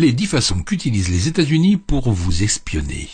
les 10 façons qu'utilisent les États-Unis pour vous espionner.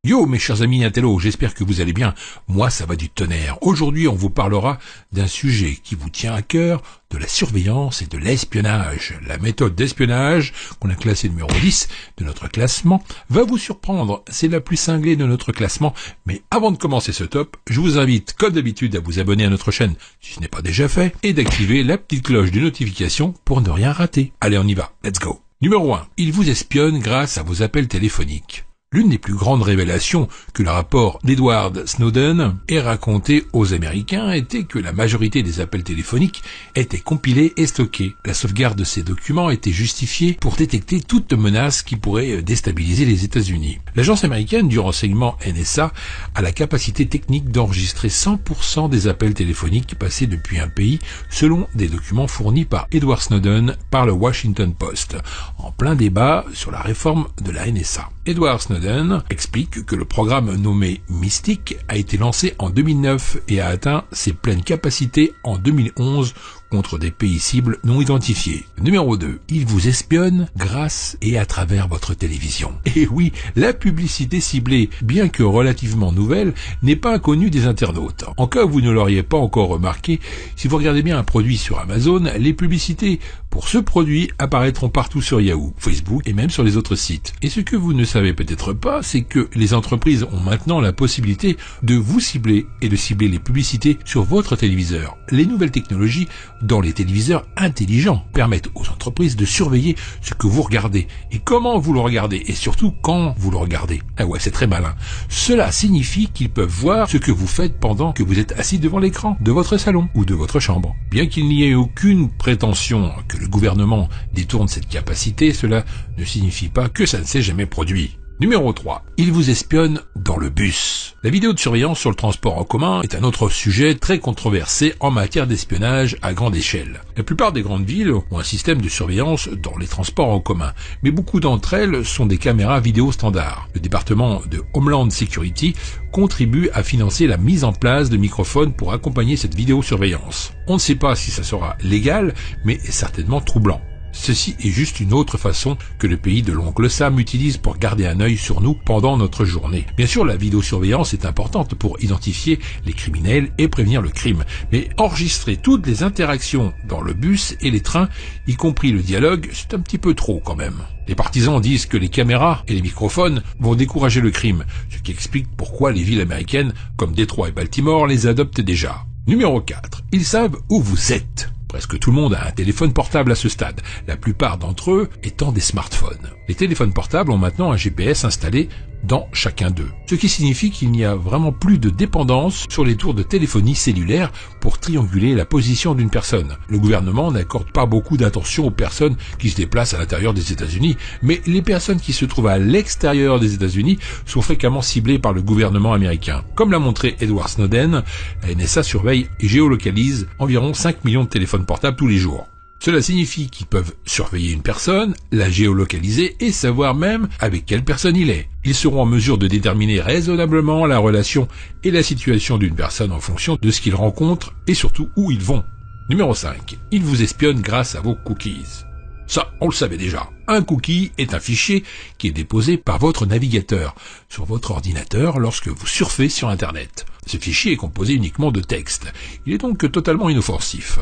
Yo mes chers amis intello, j'espère que vous allez bien. Moi ça va du tonnerre. Aujourd'hui on vous parlera d'un sujet qui vous tient à cœur, de la surveillance et de l'espionnage. La méthode d'espionnage, qu'on a classée numéro 10 de notre classement, va vous surprendre. C'est la plus cinglée de notre classement. Mais avant de commencer ce top, je vous invite comme d'habitude à vous abonner à notre chaîne si ce n'est pas déjà fait et d'activer la petite cloche de notification pour ne rien rater. Allez on y va, let's go. Numéro 1. Il vous espionne grâce à vos appels téléphoniques. L'une des plus grandes révélations que le rapport d'Edward Snowden ait raconté aux Américains était que la majorité des appels téléphoniques étaient compilés et stockés. La sauvegarde de ces documents était justifiée pour détecter toute menace qui pourrait déstabiliser les États-Unis. L'agence américaine du renseignement NSA a la capacité technique d'enregistrer 100% des appels téléphoniques passés depuis un pays selon des documents fournis par Edward Snowden par le Washington Post, en plein débat sur la réforme de la NSA. Edward Snowden explique que le programme nommé Mystic a été lancé en 2009 et a atteint ses pleines capacités en 2011 contre des pays cibles non identifiés. Numéro 2. Il vous espionne grâce et à travers votre télévision. Et oui, la publicité ciblée, bien que relativement nouvelle, n'est pas inconnue des internautes. En cas où vous ne l'auriez pas encore remarqué, si vous regardez bien un produit sur Amazon, les publicités pour ce produit apparaîtront partout sur Yahoo, Facebook et même sur les autres sites. Et ce que vous ne savez peut-être pas, c'est que les entreprises ont maintenant la possibilité de vous cibler et de cibler les publicités sur votre téléviseur. Les nouvelles technologies dans les téléviseurs intelligents permettent aux entreprises de surveiller ce que vous regardez et comment vous le regardez et surtout quand vous le regardez. Ah ouais, c'est très malin. Cela signifie qu'ils peuvent voir ce que vous faites pendant que vous êtes assis devant l'écran de votre salon ou de votre chambre. Bien qu'il n'y ait aucune prétention que le gouvernement détourne cette capacité, cela ne signifie pas que ça ne s'est jamais produit. Numéro 3. Il vous espionne dans le bus. La vidéo de surveillance sur le transport en commun est un autre sujet très controversé en matière d'espionnage à grande échelle. La plupart des grandes villes ont un système de surveillance dans les transports en commun, mais beaucoup d'entre elles sont des caméras vidéo standards. Le département de Homeland Security contribue à financer la mise en place de microphones pour accompagner cette vidéosurveillance. On ne sait pas si ça sera légal, mais certainement troublant. Ceci est juste une autre façon que le pays de l'oncle Sam utilise pour garder un œil sur nous pendant notre journée. Bien sûr, la vidéosurveillance est importante pour identifier les criminels et prévenir le crime, mais enregistrer toutes les interactions dans le bus et les trains, y compris le dialogue, c'est un petit peu trop quand même. Les partisans disent que les caméras et les microphones vont décourager le crime, ce qui explique pourquoi les villes américaines comme Détroit et Baltimore les adoptent déjà. Numéro 4. Ils savent où vous êtes. Presque tout le monde a un téléphone portable à ce stade, la plupart d'entre eux étant des smartphones. Les téléphones portables ont maintenant un GPS installé dans chacun d'eux, ce qui signifie qu'il n'y a vraiment plus de dépendance sur les tours de téléphonie cellulaire pour trianguler la position d'une personne. Le gouvernement n'accorde pas beaucoup d'attention aux personnes qui se déplacent à l'intérieur des États-Unis, mais les personnes qui se trouvent à l'extérieur des États-Unis sont fréquemment ciblées par le gouvernement américain. Comme l'a montré Edward Snowden, la NSA surveille et géolocalise environ 5 millions de téléphones portables tous les jours. Cela signifie qu'ils peuvent surveiller une personne, la géolocaliser et savoir même avec quelle personne il est. Ils seront en mesure de déterminer raisonnablement la relation et la situation d'une personne en fonction de ce qu'ils rencontrent et surtout où ils vont. Numéro 5. Ils vous espionnent grâce à vos cookies. Ça, on le savait déjà. Un cookie est un fichier qui est déposé par votre navigateur sur votre ordinateur lorsque vous surfez sur Internet. Ce fichier est composé uniquement de texte. Il est donc totalement inoffensif.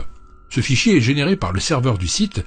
Ce fichier est généré par le serveur du site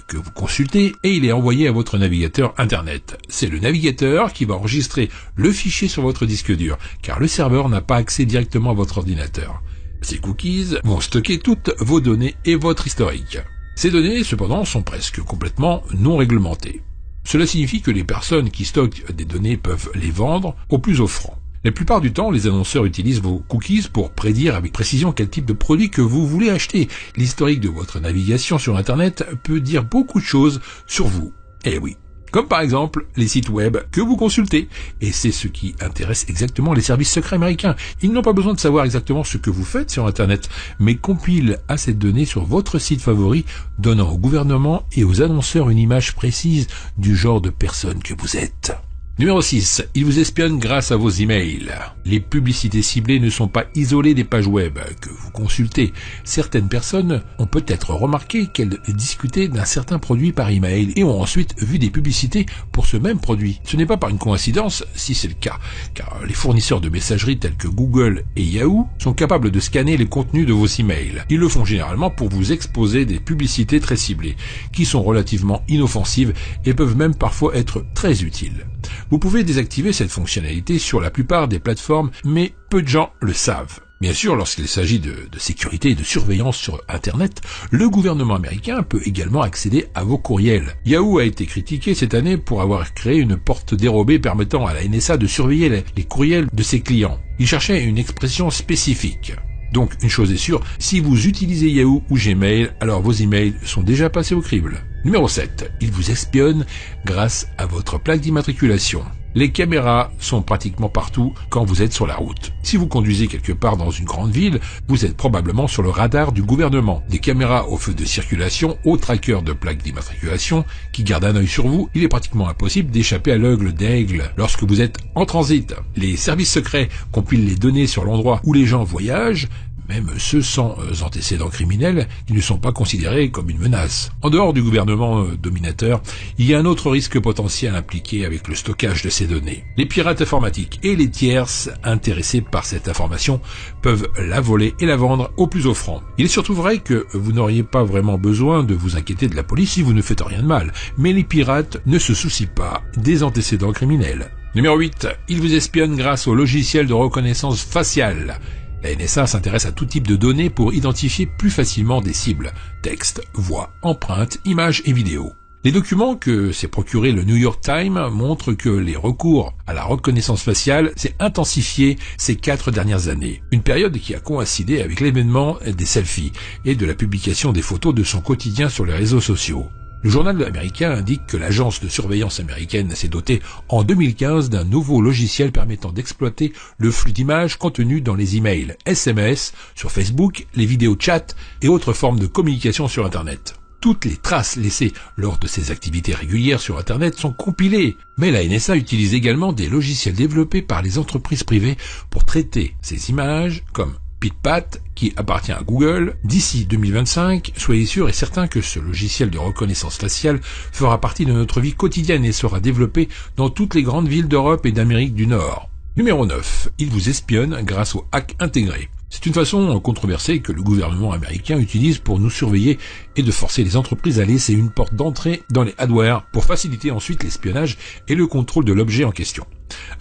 que vous consultez et il est envoyé à votre navigateur Internet. C'est le navigateur qui va enregistrer le fichier sur votre disque dur, car le serveur n'a pas accès directement à votre ordinateur. Ces cookies vont stocker toutes vos données et votre historique. Ces données, cependant, sont presque complètement non réglementées. Cela signifie que les personnes qui stockent des données peuvent les vendre au plus offrant. La plupart du temps, les annonceurs utilisent vos cookies pour prédire avec précision quel type de produit que vous voulez acheter. L'historique de votre navigation sur Internet peut dire beaucoup de choses sur vous. Eh oui. Comme par exemple les sites web que vous consultez. Et c'est ce qui intéresse exactement les services secrets américains. Ils n'ont pas besoin de savoir exactement ce que vous faites sur Internet, mais compilent à cette donnée sur votre site favori, donnant au gouvernement et aux annonceurs une image précise du genre de personne que vous êtes. Numéro 6. Il vous espionne grâce à vos emails. Les publicités ciblées ne sont pas isolées des pages web que vous consultez. Certaines personnes ont peut-être remarqué qu'elles discutaient d'un certain produit par email et ont ensuite vu des publicités pour ce même produit. Ce n'est pas par une coïncidence si c'est le cas, car les fournisseurs de messagerie tels que Google et Yahoo sont capables de scanner les contenus de vos emails. Ils le font généralement pour vous exposer des publicités très ciblées, qui sont relativement inoffensives et peuvent même parfois être très utiles. Vous pouvez désactiver cette fonctionnalité sur la plupart des plateformes, mais peu de gens le savent. Bien sûr, lorsqu'il s'agit de sécurité et de surveillance sur Internet, le gouvernement américain peut également accéder à vos courriels. Yahoo a été critiqué cette année pour avoir créé une porte dérobée permettant à la NSA de surveiller les courriels de ses clients. Il cherchait une expression spécifique. Donc, une chose est sûre, si vous utilisez Yahoo ou Gmail, alors vos emails sont déjà passés au crible. Numéro 7. Il vous espionne grâce à votre plaque d'immatriculation. Les caméras sont pratiquement partout quand vous êtes sur la route. Si vous conduisez quelque part dans une grande ville, vous êtes probablement sur le radar du gouvernement. Des caméras au feu de circulation, au tracker de plaques d'immatriculation qui gardent un œil sur vous, il est pratiquement impossible d'échapper à l'œil d'aigle lorsque vous êtes en transit. Les services secrets compilent les données sur l'endroit où les gens voyagent, même ceux sans antécédents criminels qui ne sont pas considérés comme une menace. En dehors du gouvernement dominateur, il y a un autre risque potentiel impliqué avec le stockage de ces données. Les pirates informatiques et les tierces intéressés par cette information peuvent la voler et la vendre au plus offrant. Il est surtout vrai que vous n'auriez pas vraiment besoin de vous inquiéter de la police si vous ne faites rien de mal, mais les pirates ne se soucient pas des antécédents criminels. Numéro 8. Il vous espionne grâce au logiciel de reconnaissance faciale. La NSA s'intéresse à tout type de données pour identifier plus facilement des cibles, texte, voix, empreintes, images et vidéos. Les documents que s'est procuré le New York Times montrent que les recours à la reconnaissance faciale s'est intensifié ces 4 dernières années. Une période qui a coïncidé avec l'événement des selfies et de la publication des photos de son quotidien sur les réseaux sociaux. Le journal américain indique que l'agence de surveillance américaine s'est dotée en 2015 d'un nouveau logiciel permettant d'exploiter le flux d'images contenues dans les emails, SMS, sur Facebook, les vidéos chat et autres formes de communication sur Internet. Toutes les traces laissées lors de ces activités régulières sur Internet sont compilées, mais la NSA utilise également des logiciels développés par les entreprises privées pour traiter ces images comme PitPat, qui appartient à Google. D'ici 2025, soyez sûrs et certains que ce logiciel de reconnaissance faciale fera partie de notre vie quotidienne et sera développé dans toutes les grandes villes d'Europe et d'Amérique du Nord. Numéro 9. Il vous espionne grâce au hack intégré. C'est une façon controversée que le gouvernement américain utilise pour nous surveiller et de forcer les entreprises à laisser une porte d'entrée dans les hardware pour faciliter ensuite l'espionnage et le contrôle de l'objet en question.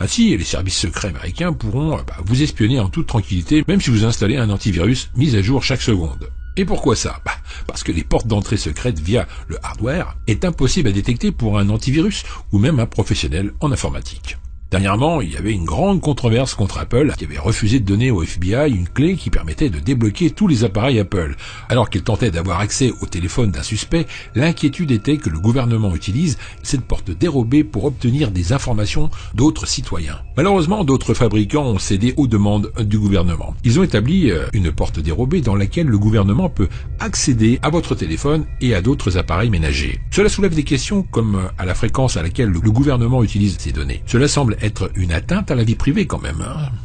Ainsi, les services secrets américains pourront vous espionner en toute tranquillité, même si vous installez un antivirus mis à jour chaque seconde. Et pourquoi ça ? Parce que les portes d'entrée secrètes via le hardware est impossible à détecter pour un antivirus ou même un professionnel en informatique. Dernièrement, il y avait une grande controverse contre Apple qui avait refusé de donner au FBI une clé qui permettait de débloquer tous les appareils Apple. Alors qu'il tentait d'avoir accès au téléphone d'un suspect, l'inquiétude était que le gouvernement utilise cette porte dérobée pour obtenir des informations d'autres citoyens. Malheureusement, d'autres fabricants ont cédé aux demandes du gouvernement. Ils ont établi une porte dérobée dans laquelle le gouvernement peut accéder à votre téléphone et à d'autres appareils ménagers. Cela soulève des questions comme à la fréquence à laquelle le gouvernement utilise ces données. Cela semble être une atteinte à la vie privée quand même.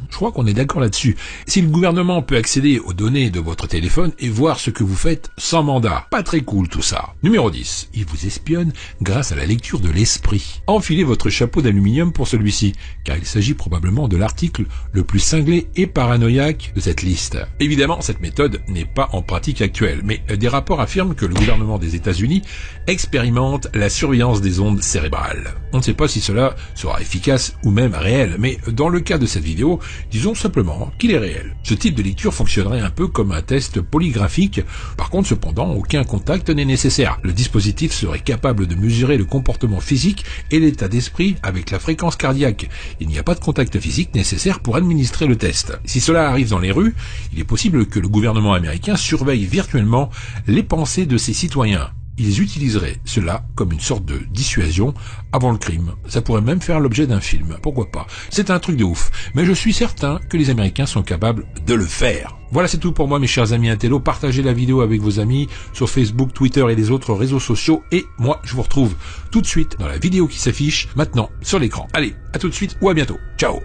Je crois qu'on est d'accord là-dessus. Si le gouvernement peut accéder aux données de votre téléphone et voir ce que vous faites sans mandat, pas très cool tout ça. Numéro 10. Il vous espionne grâce à la lecture de l'esprit. Enfilez votre chapeau d'aluminium pour celui-ci, car il s'agit probablement de l'article le plus cinglé et paranoïaque de cette liste. Évidemment, cette méthode n'est pas en pratique actuelle, mais des rapports affirment que le gouvernement des États-Unis expérimente la surveillance des ondes cérébrales. On ne sait pas si cela sera efficace ou même réel, mais dans le cas de cette vidéo, disons simplement qu'il est réel. Ce type de lecture fonctionnerait un peu comme un test polygraphique. Par contre, cependant, aucun contact n'est nécessaire. Le dispositif serait capable de mesurer le comportement physique et l'état d'esprit avec la fréquence cardiaque. Il n'y a pas de contact physique nécessaire pour administrer le test. Si cela arrive dans les rues, il est possible que le gouvernement américain surveille virtuellement les pensées de ses citoyens. ils utiliseraient cela comme une sorte de dissuasion avant le crime. Ça pourrait même faire l'objet d'un film, pourquoi pas. C'est un truc de ouf, mais je suis certain que les Américains sont capables de le faire. Voilà, c'est tout pour moi, mes chers amis intello. Partagez la vidéo avec vos amis sur Facebook, Twitter et les autres réseaux sociaux. Et moi, je vous retrouve tout de suite dans la vidéo qui s'affiche maintenant sur l'écran. Allez, à tout de suite ou à bientôt. Ciao.